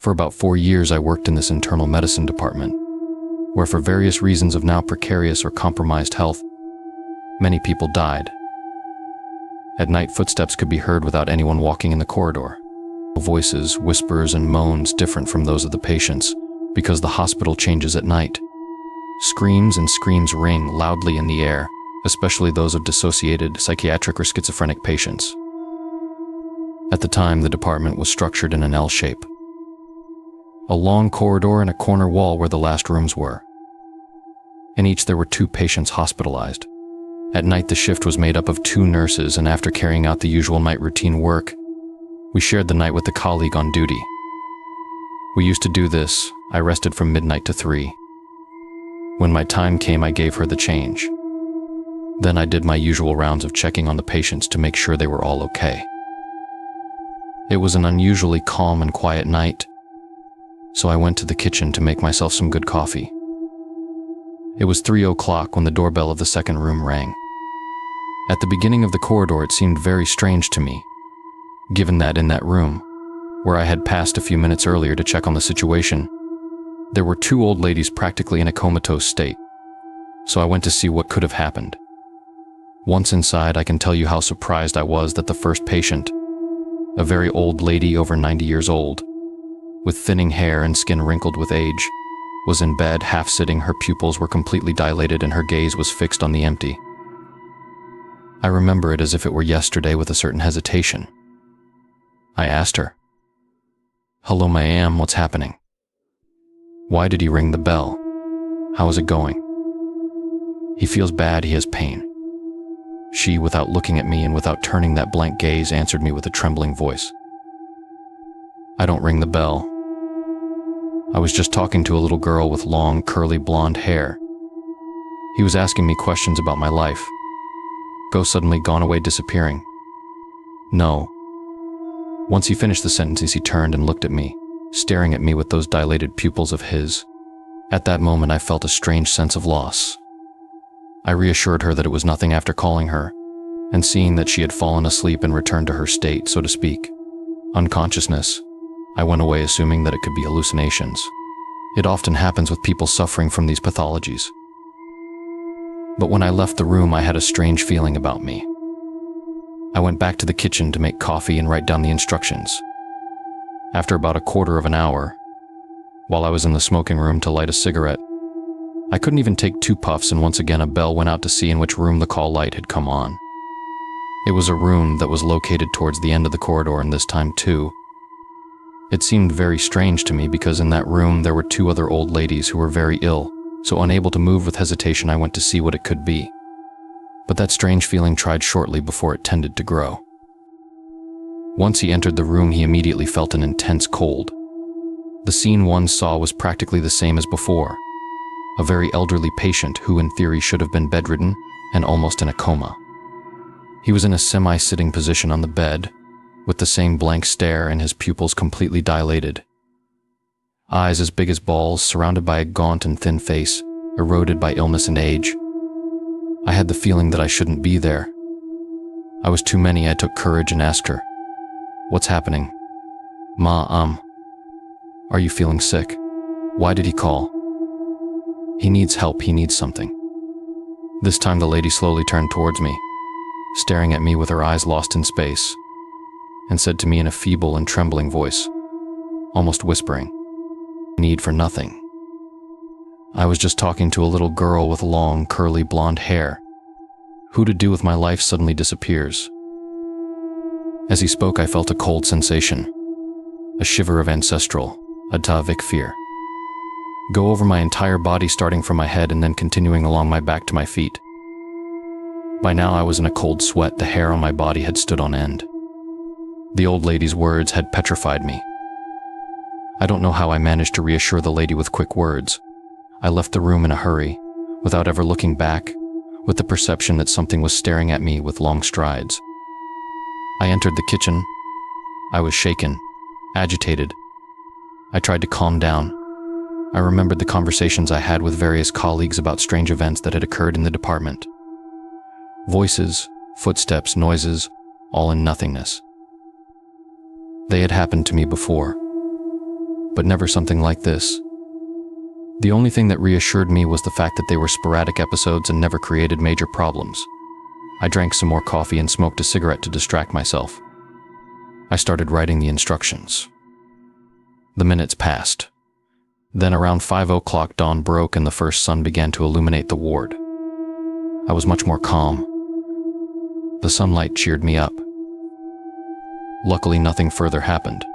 For about 4 years, I worked in this internal medicine department, where for various reasons of now precarious or compromised health, many people died. At night, footsteps could be heard without anyone walking in the corridor. Voices, whispers, and moans different from those of the patients, because the hospital changes at night. Screams and screams ring loudly in the air, especially those of dissociated, psychiatric, or schizophrenic patients. At the time, the department was structured in an L shape. A long corridor and a corner wall where the last rooms were. In each there were 2 patients hospitalized. At night the shift was made up of 2 nurses, and after carrying out the usual night routine work, we shared the night with the colleague on duty. We used to do this. I rested from midnight to 3. When my time came, I gave her the change. Then I did my usual rounds of checking on the patients to make sure they were all okay. It was an unusually calm and quiet night, so I went to the kitchen to make myself some good coffee. It was 3 o'clock when the doorbell of the second room rang. At the beginning of the corridor, it seemed very strange to me, given that in that room, where I had passed a few minutes earlier to check on the situation, there were 2 old ladies practically in a comatose state, so I went to see what could have happened. Once inside, I can tell you how surprised I was that the first patient, a very old lady over 90 years old, with thinning hair and skin wrinkled with age, was in bed, half-sitting. Her pupils were completely dilated and her gaze was fixed on the empty. I remember it as if it were yesterday with a certain hesitation. I asked her, "Hello, ma'am, what's happening? Why did he ring the bell? How is it going?" "He feels bad, he has pain." She, without looking at me and without turning that blank gaze, answered me with a trembling voice. "I don't ring the bell. I was just talking to a little girl with long, curly blonde hair. He was asking me questions about my life. Go suddenly gone away, disappearing. No." Once he finished the sentences, he turned and looked at me, staring at me with those dilated pupils of his. At that moment, I felt a strange sense of loss. I reassured her that it was nothing after calling her, and seeing that she had fallen asleep and returned to her state, so to speak, unconsciousness, I went away assuming that it could be hallucinations. It often happens with people suffering from these pathologies. But when I left the room, I had a strange feeling about me. I went back to the kitchen to make coffee and write down the instructions. After about a quarter of an hour, while I was in the smoking room to light a cigarette, I couldn't even take 2 puffs, and once again a bell went out to see in which room the call light had come on. It was a room that was located towards the end of the corridor, and this time too, it seemed very strange to me because in that room there were 2 other old ladies who were very ill, so unable to move. With hesitation, I went to see what it could be. But that strange feeling tried shortly before it tended to grow. Once he entered the room, he immediately felt an intense cold. The scene one saw was practically the same as before. A very elderly patient who in theory should have been bedridden and almost in a coma. He was in a semi-sitting position on the bed, with the same blank stare and his pupils completely dilated. Eyes as big as balls, surrounded by a gaunt and thin face, eroded by illness and age. I had the feeling that I shouldn't be there. I was too many. I took courage and asked her, "What's happening?" "Ma, are you feeling sick? Why did he call?" "He needs help, he needs something." This time the lady slowly turned towards me, staring at me with her eyes lost in space, and said to me in a feeble and trembling voice, almost whispering, "Need for nothing. I was just talking to a little girl with long, curly blonde hair. Who to do with my life suddenly disappears." As he spoke, I felt a cold sensation, a shiver of ancestral, atavic fear, go over my entire body, starting from my head and then continuing along my back to my feet. By now I was in a cold sweat. The hair on my body had stood on end. The old lady's words had petrified me. I don't know how I managed to reassure the lady with quick words. I left the room in a hurry, without ever looking back, with the perception that something was staring at me with long strides. I entered the kitchen. I was shaken, agitated. I tried to calm down. I remembered the conversations I had with various colleagues about strange events that had occurred in the department. Voices, footsteps, noises, all in nothingness. They had happened to me before. but never something like this. The only thing that reassured me was the fact that they were sporadic episodes and never created major problems. I drank some more coffee and smoked a cigarette to distract myself. I started writing the instructions. The minutes passed. Then around 5 o'clock dawn broke and the first sun began to illuminate the ward. I was much more calm. The sunlight cheered me up. Luckily, nothing further happened.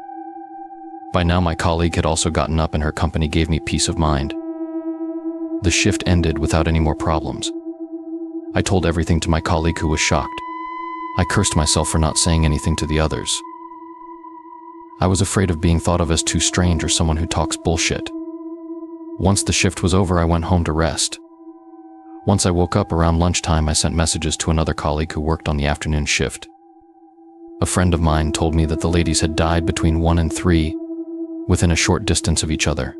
By now, my colleague had also gotten up and her company gave me peace of mind. The shift ended without any more problems. I told everything to my colleague, who was shocked. I cursed myself for not saying anything to the others. I was afraid of being thought of as too strange or someone who talks bullshit. Once the shift was over, I went home to rest. Once I woke up around lunchtime, I sent messages to another colleague who worked on the afternoon shift. A friend of mine told me that the ladies had died between 1 and 3, within a short distance of each other.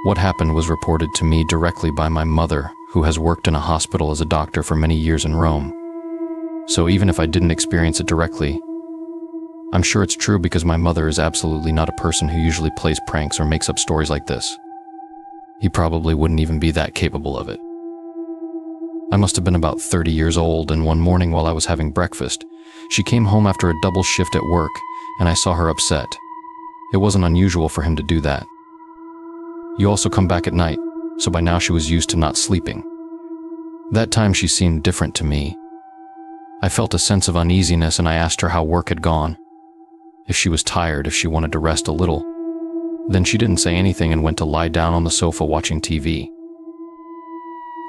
What happened was reported to me directly by my mother, who has worked in a hospital as a doctor for many years in Rome. So even if I didn't experience it directly, I'm sure it's true because my mother is absolutely not a person who usually plays pranks or makes up stories like this. He probably wouldn't even be that capable of it. I must have been about 30 years old, and one morning while I was having breakfast, she came home after a double shift at work, and I saw her upset. It wasn't unusual for him to do that. You also come back at night, so by now she was used to not sleeping. That time she seemed different to me. I felt a sense of uneasiness and I asked her how work had gone. If she was tired, if she wanted to rest a little. Then she didn't say anything and went to lie down on the sofa watching TV.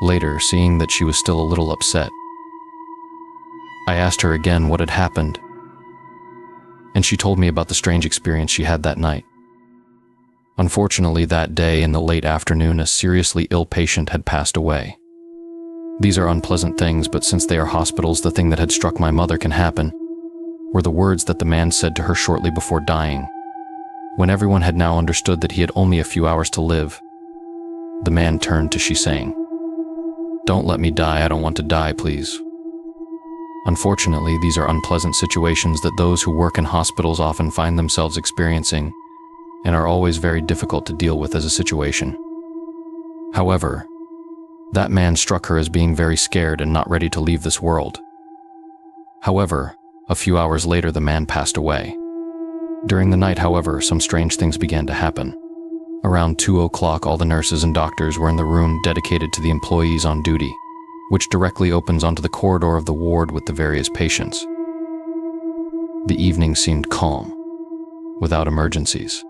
Later, seeing that she was still a little upset, I asked her again what had happened, and she told me about the strange experience she had that night. Unfortunately, that day in the late afternoon, a seriously ill patient had passed away. These are unpleasant things, but since they are hospitals, the thing that had struck my mother can happen, were the words that the man said to her shortly before dying. When everyone had now understood that he had only a few hours to live, the man turned to she saying, "Don't let me die, I don't want to die, please." Unfortunately, these are unpleasant situations that those who work in hospitals often find themselves experiencing and are always very difficult to deal with as a situation. However, that man struck her as being very scared and not ready to leave this world. However, a few hours later the man passed away. During the night, however, some strange things began to happen. Around 2 o'clock, all the nurses and doctors were in the room dedicated to the employees on duty, which directly opens onto the corridor of the ward with the various patients. The evening seemed calm, without emergencies.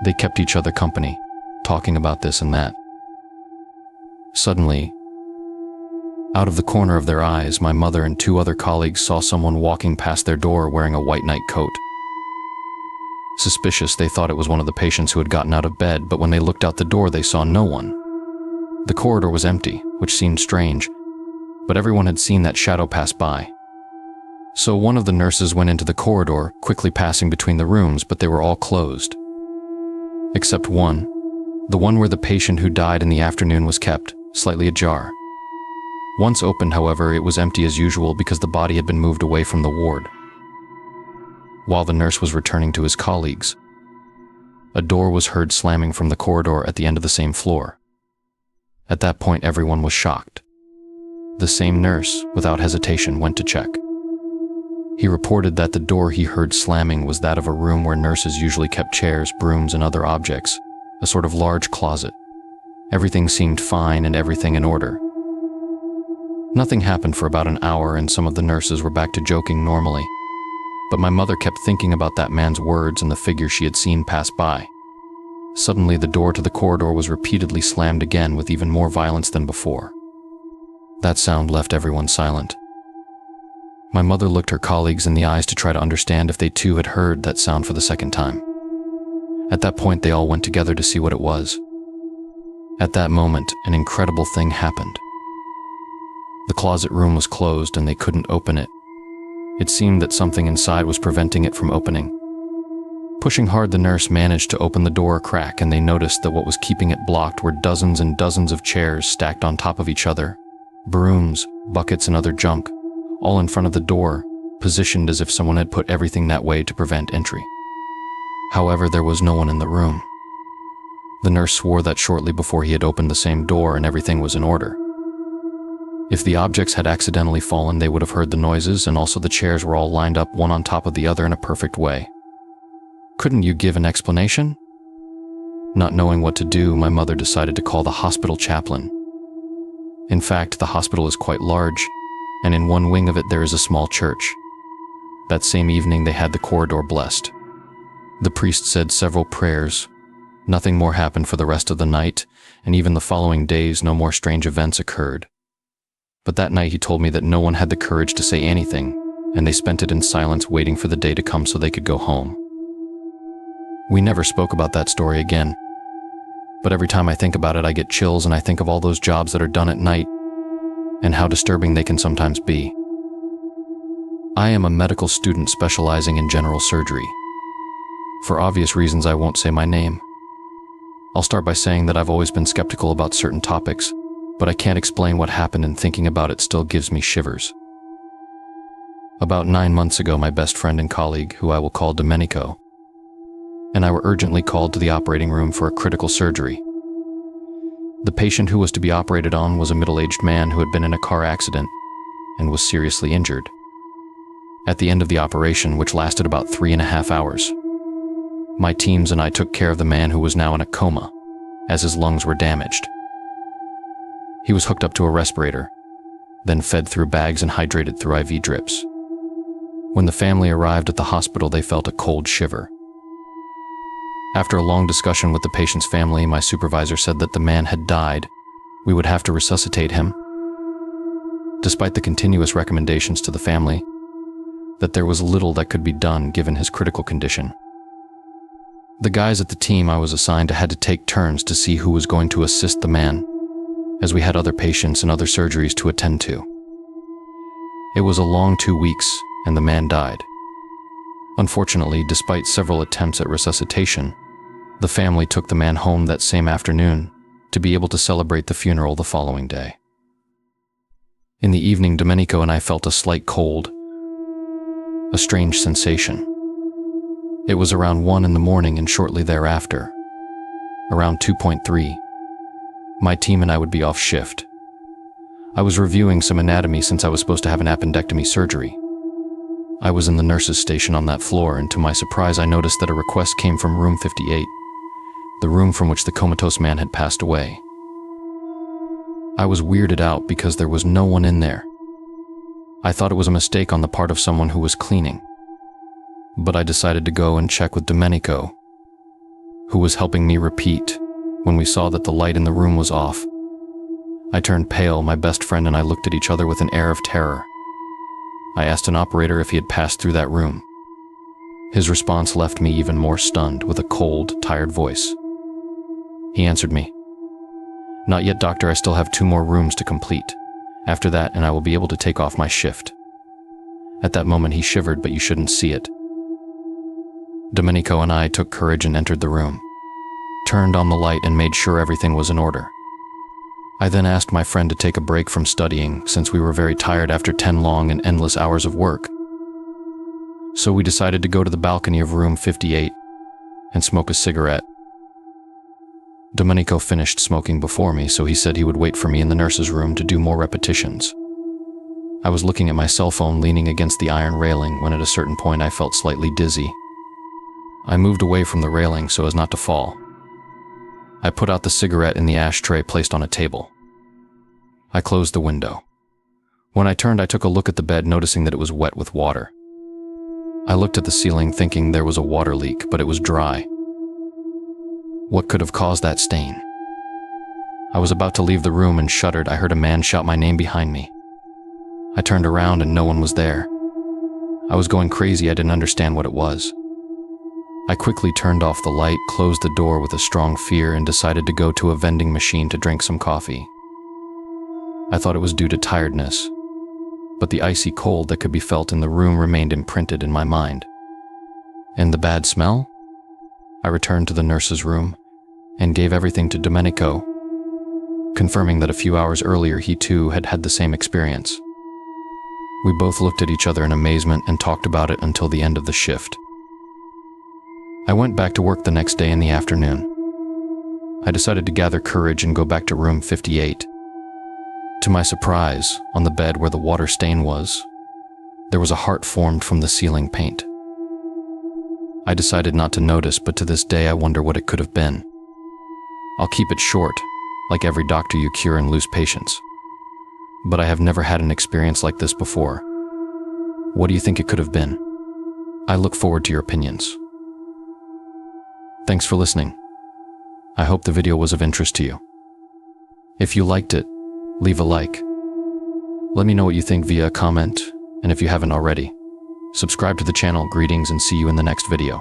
They kept each other company, talking about this and that. Suddenly, out of the corner of their eyes, my mother and 2 other colleagues saw someone walking past their door wearing a white night coat. Suspicious, they thought it was one of the patients who had gotten out of bed, but when they looked out the door, they saw no one. The corridor was empty, which seemed strange, but everyone had seen that shadow pass by. So one of the nurses went into the corridor, quickly passing between the rooms, but they were all closed. Except one, the one where the patient who died in the afternoon was kept, slightly ajar. Once opened, however, it was empty as usual because the body had been moved away from the ward. While the nurse was returning to his colleagues, a door was heard slamming from the corridor at the end of the same floor. At that point, everyone was shocked. The same nurse, without hesitation, went to check. He reported that the door he heard slamming was that of a room where nurses usually kept chairs, brooms, and other objects, a sort of large closet. Everything seemed fine and everything in order. Nothing happened for about an hour and some of the nurses were back to joking normally. But my mother kept thinking about that man's words and the figure she had seen pass by. Suddenly, the door to the corridor was repeatedly slammed again with even more violence than before. That sound left everyone silent. My mother looked her colleagues in the eyes to try to understand if they too had heard that sound for the second time. At that point, they all went together to see what it was. At that moment, an incredible thing happened. The closet room was closed and they couldn't open it. It seemed that something inside was preventing it from opening. Pushing hard, the nurse managed to open the door a crack, and they noticed that what was keeping it blocked were dozens and dozens of chairs stacked on top of each other, brooms, buckets, and other junk, all in front of the door, positioned as if someone had put everything that way to prevent entry. However, there was no one in the room. The nurse swore that shortly before he had opened the same door and everything was in order. If the objects had accidentally fallen, they would have heard the noises, and also the chairs were all lined up one on top of the other in a perfect way. Couldn't you give an explanation? Not knowing what to do, my mother decided to call the hospital chaplain. In fact, the hospital is quite large, and in one wing of it there is a small church. That same evening they had the corridor blessed. The priest said several prayers. Nothing more happened for the rest of the night, and even the following days no more strange events occurred. But that night he told me that no one had the courage to say anything, and they spent it in silence waiting for the day to come so they could go home. We never spoke about that story again. But every time I think about it, I get chills, and I think of all those jobs that are done at night and how disturbing they can sometimes be. I am a medical student specializing in general surgery. For obvious reasons, I won't say my name. I'll start by saying that I've always been skeptical about certain topics, but I can't explain what happened, and thinking about it still gives me shivers. About 9 months ago, my best friend and colleague, who I will call Domenico, and I were urgently called to the operating room for a critical surgery. The patient who was to be operated on was a middle-aged man who had been in a car accident and was seriously injured. At the end of the operation, which lasted about 3.5 hours, my teams and I took care of the man who was now in a coma, as his lungs were damaged. He was hooked up to a respirator, then fed through bags and hydrated through IV drips. When the family arrived at the hospital, they felt a cold shiver. After a long discussion with the patient's family, my supervisor said that the man had died. We would have to resuscitate him. Despite the continuous recommendations to the family, that there was little that could be done given his critical condition. The guys at the team I was assigned to had to take turns to see who was going to assist the man, as we had other patients and other surgeries to attend to. It was a long 2 weeks, and the man died. Unfortunately, despite several attempts at resuscitation, the family took the man home that same afternoon to be able to celebrate the funeral the following day. In the evening, Domenico and I felt a slight cold, a strange sensation. It was around 1 in the morning, and shortly thereafter, around 2:3, my team and I would be off shift. I was reviewing some anatomy since I was supposed to have an appendectomy surgery. I was in the nurse's station on that floor, and to my surprise I noticed that a request came from room 58, the room from which the comatose man had passed away. I was weirded out because there was no one in there. I thought it was a mistake on the part of someone who was cleaning, but I decided to go and check with Domenico, who was helping me repeat, when we saw that the light in the room was off. I turned pale. My best friend and I looked at each other with an air of terror. I asked an operator if he had passed through that room. His response left me even more stunned, with a cold, tired voice. He answered me, "Not yet, doctor, I still have 2 more rooms to complete. After that, and I will be able to take off my shift." At that moment he shivered, but you shouldn't see it. Domenico and I took courage and entered the room, turned on the light, and made sure everything was in order. I then asked my friend to take a break from studying, since we were very tired after 10 long and endless hours of work. So we decided to go to the balcony of room 58 and smoke a cigarette. Domenico finished smoking before me, so he said he would wait for me in the nurse's room to do more repetitions. I was looking at my cell phone leaning against the iron railing when at a certain point I felt slightly dizzy. I moved away from the railing so as not to fall. I put out the cigarette in the ashtray placed on a table. I closed the window. When I turned, I took a look at the bed, noticing that it was wet with water. I looked at the ceiling thinking there was a water leak, but it was dry. What could have caused that stain? I was about to leave the room and shuddered. I heard a man shout my name behind me. I turned around and no one was there. I was going crazy. I didn't understand what it was. I quickly turned off the light, closed the door with a strong fear, and decided to go to a vending machine to drink some coffee. I thought it was due to tiredness, but the icy cold that could be felt in the room remained imprinted in my mind. And the bad smell? I returned to the nurse's room and gave everything to Domenico, confirming that a few hours earlier he too had had the same experience. We both looked at each other in amazement and talked about it until the end of the shift. I went back to work the next day in the afternoon. I decided to gather courage and go back to room 58. To my surprise, on the bed where the water stain was, there was a heart formed from the ceiling paint. I decided not to notice, but to this day I wonder what it could have been. I'll keep it short, like every doctor you cure and lose patients. But I have never had an experience like this before. What do you think it could have been? I look forward to your opinions. Thanks for listening. I hope the video was of interest to you. If you liked it, leave a like. Let me know what you think via a comment, and if you haven't already, subscribe to the channel. Greetings and see you in the next video.